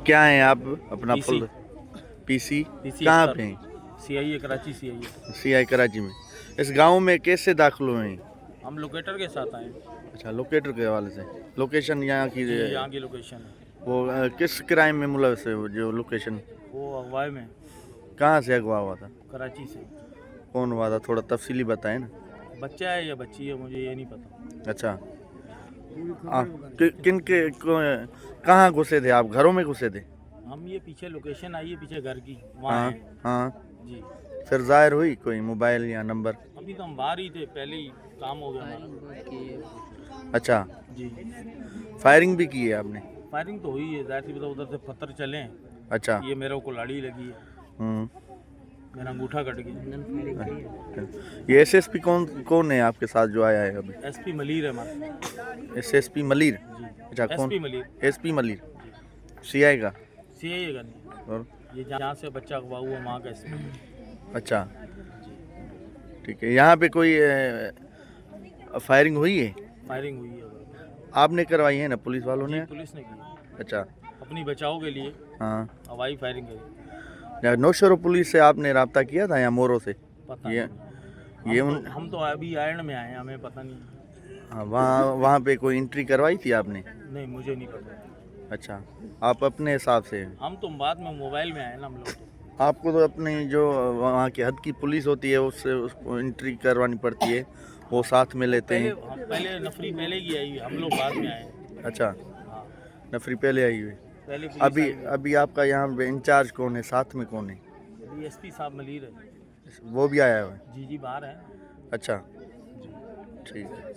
क्या है आप अपना PC फुल पीसी पीसी कहाँ अख्तर, पे हैं? CIA Karachi CIA। CI Karachi में। इस गांव में कैसे दाखिल हुए हैं? हम लोकेटर के साथ आए। अच्छा, लोकेटर के हवाले से। लोकेशन यहाँ की जी यहाँ की लोकेशन है वो किस क्राइम में मुलविस है वो जो लोकेशन? वो अगवाई में, कहाँ से अगवा हुआ था? कराची से। कौन हुआ था, थोड़ा तफसीली बताएं ना। बच्चा है या बच्ची है मुझे ये नहीं पता। अच्छा, किन के कहाँ घुसे थे आप? घरों में घुसे थे? हम ये पीछे लोकेशन आई है पीछे घर की, वहाँ हाँ हैं। हाँ। जी फिर जाहिर हुई कोई मोबाइल या नंबर? अभी तो हम बाहर ही थे, पहले ही काम हो गया हमारा। अच्छा, जी फायरिंग भी की है आपने? फायरिंग तो हुई है, जाहिर सी बात है, उधर से पत्थर चले हैं। अच्छा। ये मेरे को लाड़ी लगी है, हम्म। मेरा अंगूठा कट गया। ये एसएसपी कौन कौन है आपके साथ जो आया है अभी? SP मलीर है हमारा। एसएसपी मलिर? जी अच्छा, कौन? SP Malir. SP Malir, CI का? CIA का नहीं, और ये जहाँ से बच्चा अगवा हुआ वहाँ का SP। अच्छा, ठीक है। यहाँ पे कोई फायरिंग हुई है? फायरिंग हुई है आपने करवाई है ना, पुलिस वालों ने? जी, पुलिस ने की अच्छा। अपनी बचाव के लिए हाँ, हवाई फायरिंग करी। नौशहरा पुलिस से आपने रब्ता किया था या मोरो से? पता ये नहीं, ये हम तो अभी आयरन में आए हैं, हमें पता नहीं। हाँ, वहाँ पे कोई एंट्री करवाई थी आपने? नहीं मुझे नहीं पता। अच्छा, आप अपने हिसाब से? हम तो बाद में मोबाइल में आए ना हम लोग तो। आपको तो अपनी जो वहाँ की हद की पुलिस होती है उससे उसको एंट्री करवानी पड़ती है, वो साथ में लेते हैं। पहले नफरी पहले की आई, हम लोग बाद में आए। अच्छा, हाँ नफरी पहले आई हुई। पहले पुलिस अभी आई। अभी आपका यहाँ पे इंचार्ज कौन है, साथ में कौन है? अभी SP साहब मलीर है। वो भी आया हुआ है? जी बाहर है। अच्छा, ठीक है।